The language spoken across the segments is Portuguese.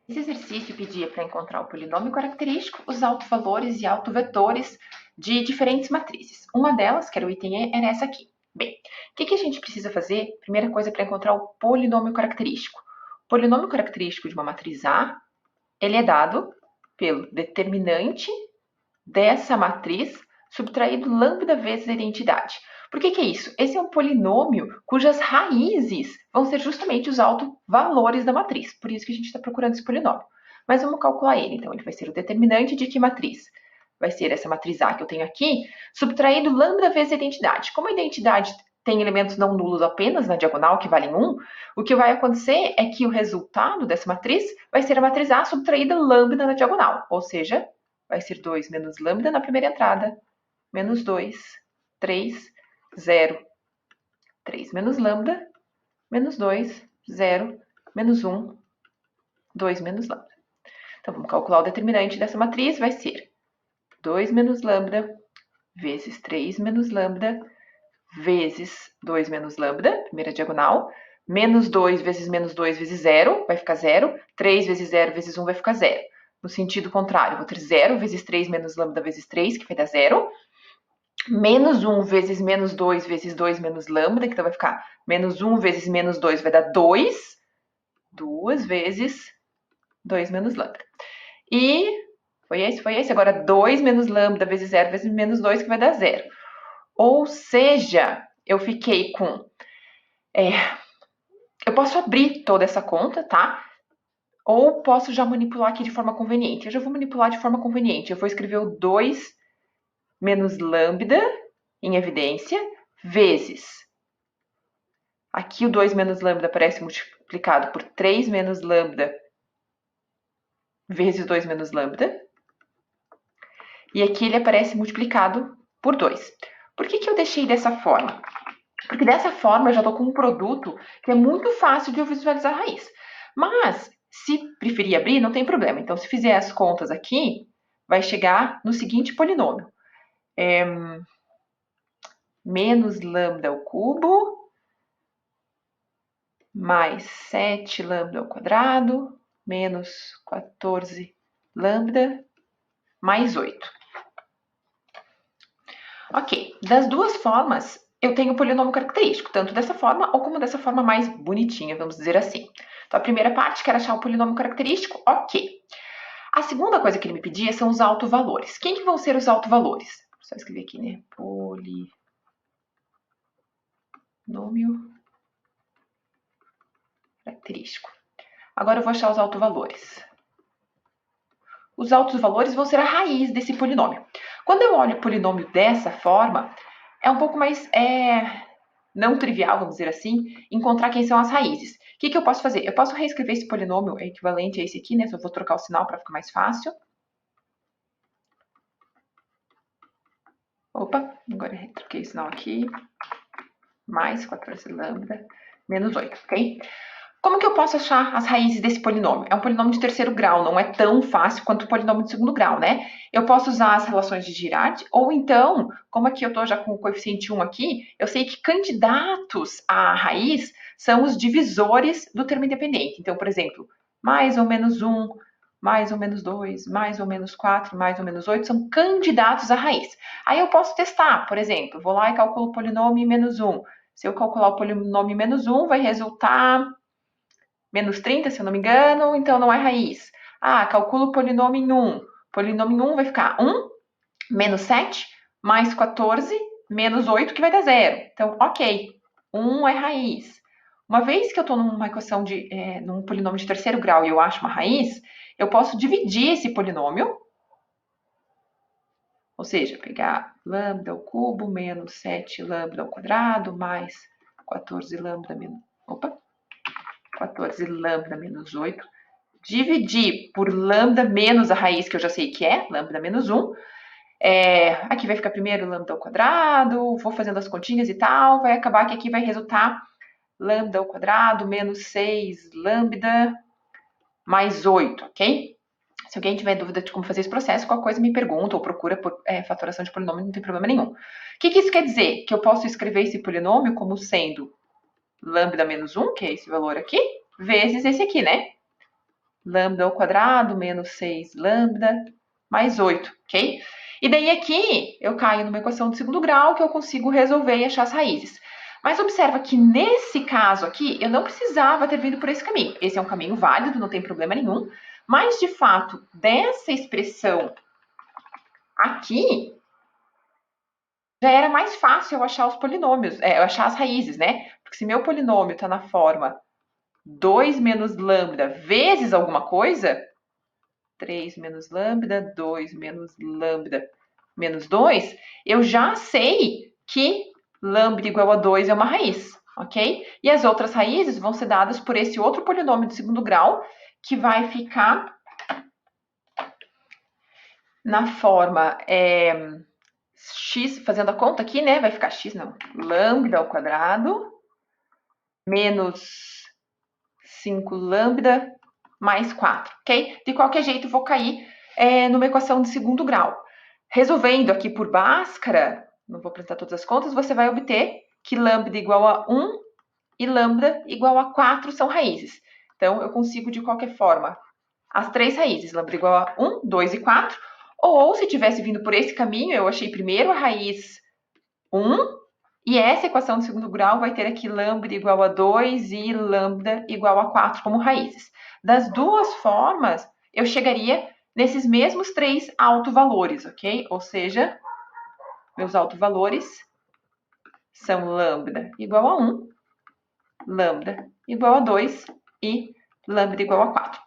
Esse exercício pedia para encontrar o polinômio característico, os autovalores e autovetores de diferentes matrizes. Uma delas, que era o item E, era essa aqui. Bem, o que a gente precisa fazer? Primeira coisa, para encontrar o polinômio característico. O polinômio característico de uma matriz A, ele é dado pelo determinante dessa matriz subtraído lambda vezes a identidade. Por que é isso? Esse é um polinômio cujas raízes vão ser justamente os autovalores da matriz. Por isso que a gente está procurando esse polinômio. Mas vamos calcular ele. Então, ele vai ser o determinante de que matriz? Vai ser essa matriz A que eu tenho aqui, subtraído lambda vezes a identidade. Como a identidade tem elementos não nulos apenas na diagonal, que valem 1, o que vai acontecer é que o resultado dessa matriz vai ser a matriz A subtraída lambda na diagonal. Ou seja, vai ser 2 menos lambda na primeira entrada, menos 2, 3, 0. 3 menos lambda, menos 2, 0, menos 1, 2 menos lambda. Então, vamos calcular o determinante dessa matriz, vai ser 2 menos lambda vezes 3 menos lambda vezes 2 menos lambda, primeira diagonal, menos 2 vezes 0, vai ficar 0, 3 vezes 0 vezes 1 vai ficar 0. No sentido contrário, vou ter 0 vezes 3 menos lambda vezes 3, que vai dar 0, menos 1 vezes menos 2 vezes 2 menos lambda, que então vai ficar menos 1 vezes menos 2 vai dar 2, 2 vezes 2 menos lambda. E foi esse. Agora 2 menos lambda vezes 0 vezes menos 2, que vai dar 0. Ou seja, eu fiquei com... eu posso abrir toda essa conta, tá? Ou posso já manipular aqui de forma conveniente. Eu já vou manipular de forma conveniente. Eu vou escrever o 2 menos lambda em evidência, vezes. Aqui o 2 menos lambda aparece multiplicado por 3 menos lambda vezes 2 menos lambda. E aqui ele aparece multiplicado por 2. Por que eu deixei dessa forma? Porque dessa forma eu já estou com um produto que é muito fácil de eu visualizar a raiz. Mas, se preferir abrir, não tem problema. Então, se fizer as contas aqui, vai chegar no seguinte polinômio. Menos lambda ao cubo, mais 7 lambda ao quadrado, menos 14 lambda, mais 8. Ok, das duas formas, eu tenho o polinômio característico, tanto dessa forma ou como dessa forma mais bonitinha, vamos dizer assim. Então, a primeira parte, quero achar o polinômio característico, ok. A segunda coisa que ele me pedia são os autovalores. Quem que vão ser os autovalores? Vou só escrever aqui, né? Polinômio característico. Agora eu vou achar os autovalores. Os autovalores vão ser a raiz desse polinômio. Quando eu olho o polinômio dessa forma, é um pouco mais não trivial, vamos dizer assim, encontrar quem são as raízes. O que eu posso fazer? Eu posso reescrever esse polinômio equivalente a esse aqui, né? Só vou trocar o sinal para ficar mais fácil. Opa, agora eu troquei o sinal aqui. Mais 14 lambda, menos 8, ok? Como que eu posso achar as raízes desse polinômio? É um polinômio de terceiro grau, não é tão fácil quanto o polinômio de segundo grau, né? Eu posso usar as relações de Girard, ou então, como aqui eu estou já com o coeficiente 1 aqui, eu sei que candidatos à raiz são os divisores do termo independente. Então, por exemplo, mais ou menos 1, mais ou menos 2, mais ou menos 4, mais ou menos 8, são candidatos à raiz. Aí eu posso testar, por exemplo, vou lá e calculo o polinômio menos 1. Se eu calcular o polinômio menos 1, vai resultar menos 30, se eu não me engano, então não é raiz. Ah, calculo o polinômio em 1. Polinômio em 1 vai ficar 1 menos 7 mais 14 menos 8, que vai dar 0. Então, ok, 1 é raiz. Uma vez que eu estou numa equação num polinômio de terceiro grau e eu acho uma raiz, eu posso dividir esse polinômio, ou seja, pegar lambda ao cubo menos 7 lambda ao quadrado mais 14 lambda menos... 14 lambda menos 8, dividir por lambda menos a raiz, que eu já sei que é, lambda menos 1. Aqui vai ficar primeiro lambda ao quadrado, vou fazendo as continhas e tal, vai acabar que aqui vai resultar lambda ao quadrado menos 6 lambda mais 8, ok? Se alguém tiver dúvida de como fazer esse processo, qualquer coisa me pergunta ou procura por fatoração de polinômio, não tem problema nenhum. O que isso quer dizer? Que eu posso escrever esse polinômio como sendo lambda menos 1, que é esse valor aqui, vezes esse aqui, né? lambda ao quadrado menos 6 lambda mais 8, ok? E daí aqui eu caio numa equação de segundo grau que eu consigo resolver e achar as raízes. Mas observa que nesse caso aqui, eu não precisava ter vindo por esse caminho. Esse é um caminho válido, não tem problema nenhum. Mas, de fato, dessa expressão aqui, já era mais fácil eu achar os polinômios, eu achar as raízes, né? Porque se meu polinômio está na forma 2 menos lambda vezes alguma coisa, 3 menos lambda, 2 menos lambda menos 2, eu já sei que lambda igual a 2 é uma raiz, ok? E as outras raízes vão ser dadas por esse outro polinômio de segundo grau, que vai ficar na forma x, fazendo a conta aqui, né? Vai ficar x, não, lambda ao quadrado menos 5 lambda mais 4, ok? De qualquer jeito, vou cair numa equação de segundo grau. Resolvendo aqui por Bhaskara, não vou apresentar todas as contas, você vai obter que lambda igual a 1 e lambda igual a 4 são raízes. Então, eu consigo, de qualquer forma, as três raízes, lambda igual a 1, 2 e 4, ou se tivesse vindo por esse caminho, eu achei primeiro a raiz 1, e essa equação de segundo grau vai ter aqui lambda igual a 2 e lambda igual a 4 como raízes. Das duas formas, eu chegaria nesses mesmos três autovalores, ok? Ou seja, meus autovalores são lambda igual a 1, lambda igual a 2 e lambda igual a 4.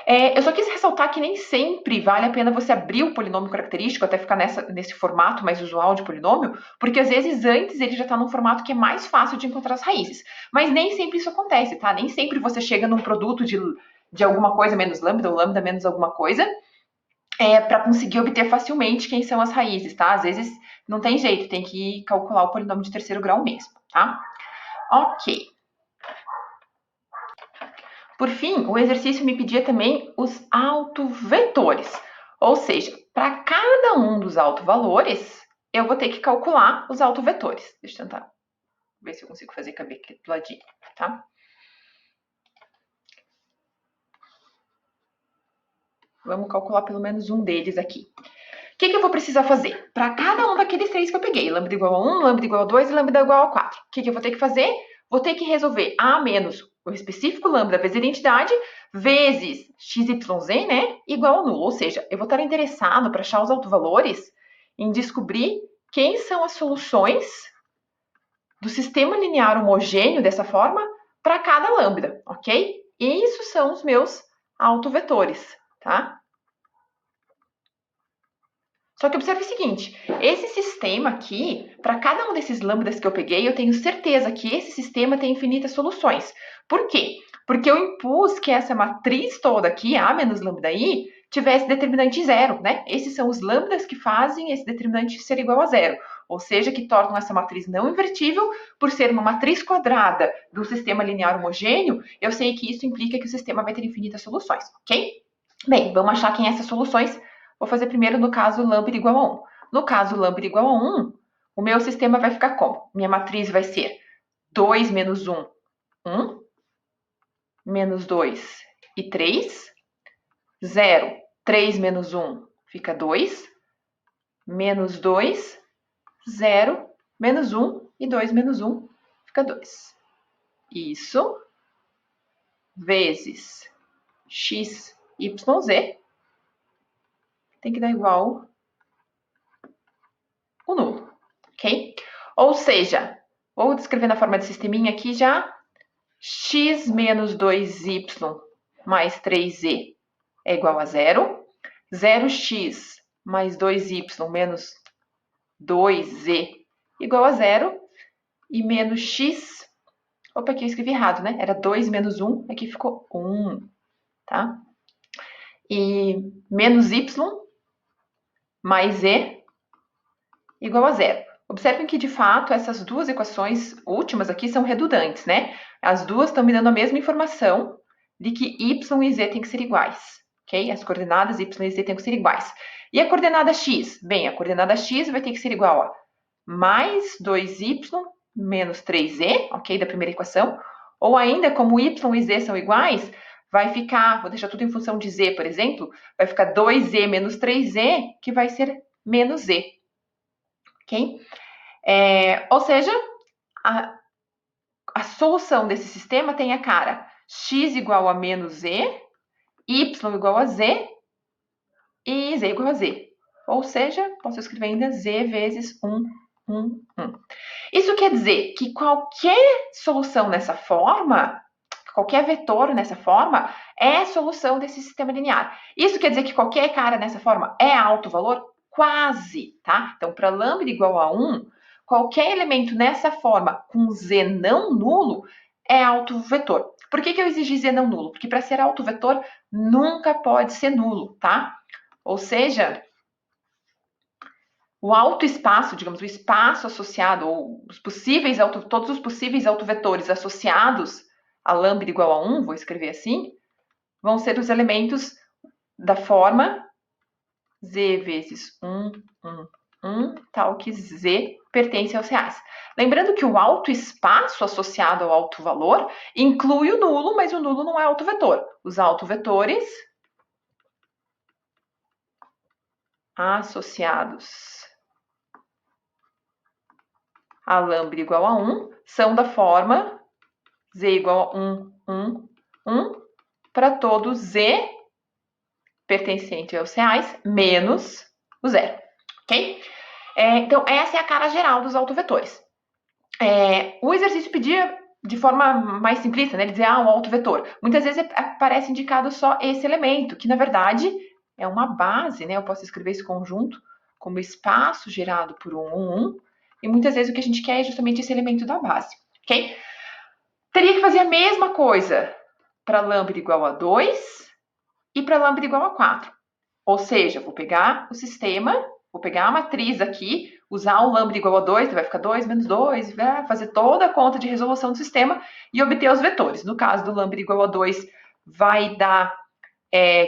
Eu só quis ressaltar que nem sempre vale a pena você abrir o polinômio característico até ficar nesse formato mais usual de polinômio, porque às vezes antes ele já está num formato que é mais fácil de encontrar as raízes. Mas nem sempre isso acontece, tá? Nem sempre você chega num produto de alguma coisa menos lambda ou lambda menos alguma coisa para conseguir obter facilmente quem são as raízes, tá? Às vezes não tem jeito, tem que calcular o polinômio de terceiro grau mesmo, tá? Ok. Por fim, o exercício me pedia também os autovetores, ou seja, para cada um dos autovalores, eu vou ter que calcular os autovetores. Deixa eu tentar ver se eu consigo fazer caber aqui do ladinho, tá? Vamos calcular pelo menos um deles aqui. O que eu vou precisar fazer? Para cada um daqueles três que eu peguei, lambda igual a 1, lambda igual a 2 e lambda igual a 4. O que eu vou ter que fazer? Vou ter que resolver A menos o específico lambda vezes a identidade, vezes XYZ, né? Igual a nulo. Ou seja, eu vou estar interessado para achar os autovalores em descobrir quem são as soluções do sistema linear homogêneo dessa forma para cada lambda, ok? E isso são os meus autovetores, tá? Só que observe o seguinte, esse sistema aqui, para cada um desses lambdas que eu peguei, eu tenho certeza que esse sistema tem infinitas soluções. Por quê? Porque eu impus que essa matriz toda aqui, A menos lambda I, tivesse determinante zero, né? Esses são os lambdas que fazem esse determinante ser igual a zero. Ou seja, que tornam essa matriz não invertível, por ser uma matriz quadrada do sistema linear homogêneo, eu sei que isso implica que o sistema vai ter infinitas soluções, ok? Bem, vamos achar quem essas soluções. Vou fazer primeiro no caso lambda igual a 1. No caso lambda igual a 1, o meu sistema vai ficar como? Minha matriz vai ser 2 menos 1, 1, menos 2 e 3, 0, 3 menos 1 fica 2, menos 2, 0, menos 1 e 2 menos 1 fica 2. Isso vezes x, y, z tem que dar igual o nulo, ok? Ou seja, vou descrever na forma de sisteminha aqui já, x menos 2y mais 3z é igual a zero, 0x mais 2y menos 2z igual a zero, e menos x, opa, aqui eu escrevi errado, né? Era 2 menos 1, aqui ficou 1, tá? E menos y mais z igual a zero. Observem que, de fato, essas duas equações últimas aqui são redundantes, né? As duas estão me dando a mesma informação de que y e z têm que ser iguais, ok? As coordenadas y e z têm que ser iguais. E a coordenada x? Bem, a coordenada x vai ter que ser igual a mais 2y menos 3z, ok? Da primeira equação. Ou ainda, como y e z são iguais, vai ficar, vou deixar tudo em função de z, por exemplo, vai ficar 2z menos 3z, que vai ser menos z. Ok? Ou seja, a solução desse sistema tem a cara x igual a menos z, y igual a z e z igual a z. Ou seja, posso escrever ainda z vezes 1, 1, 1. Isso quer dizer que qualquer solução nessa forma, qualquer vetor nessa forma, é solução desse sistema linear. Isso quer dizer que qualquer cara nessa forma é alto valor? Quase, tá? Então, para lambda igual a 1, qualquer elemento nessa forma com z não nulo é alto vetor. Por que eu exigi z não nulo? Porque para ser alto vetor nunca pode ser nulo, tá? Ou seja, o autoespaço, digamos, o espaço associado, ou todos os possíveis autovetores associados a lambda igual a 1, vou escrever assim, vão ser os elementos da forma z vezes 1, 1, 1, tal que z pertence aos reais. Lembrando que o autoespaço associado ao autovalor inclui o nulo, mas o nulo não é autovetor. Os autovetores associados a lambda igual a 1 são da forma z igual a 1, 1, 1, para todo z pertencente aos reais menos o zero, ok? Então, essa é a cara geral dos autovetores. O exercício pedia de forma mais simplista, né? Ele dizia, um autovetor. Muitas vezes aparece indicado só esse elemento, que na verdade é uma base, né? Eu posso escrever esse conjunto como espaço gerado por 1, 1, 1, e muitas vezes o que a gente quer é justamente esse elemento da base, ok? Teria que fazer a mesma coisa para lambda igual a 2 e para lambda igual a 4. Ou seja, vou pegar o sistema, vou pegar a matriz aqui, usar o lambda igual a 2, então vai ficar 2 menos 2, vai fazer toda a conta de resolução do sistema e obter os vetores. No caso do lambda igual a 2, vai dar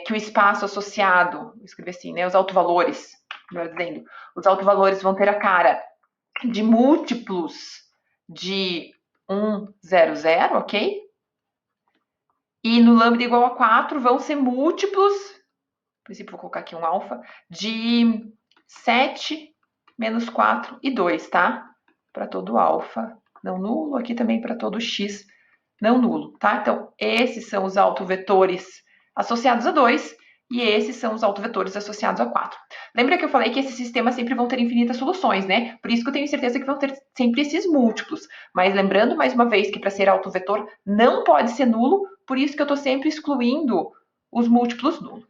que o espaço associado, vou escrever assim, né, os autovalores, melhor dizendo, os autovalores vão ter a cara de múltiplos de 1, 0, 0, ok? E no lambda igual a 4 vão ser múltiplos, no princípio vou colocar aqui um alfa, de 7, menos 4 e 2, tá? Para todo alfa não nulo, aqui também para todo x não nulo, tá? Então, esses são os autovetores associados a 2 e esses são os autovetores associados a 4. Lembra que eu falei que esses sistemas sempre vão ter infinitas soluções, né? Por isso que eu tenho certeza que vão ter sempre esses múltiplos. Mas lembrando, mais uma vez, que para ser autovetor não pode ser nulo, por isso que eu estou sempre excluindo os múltiplos nulos.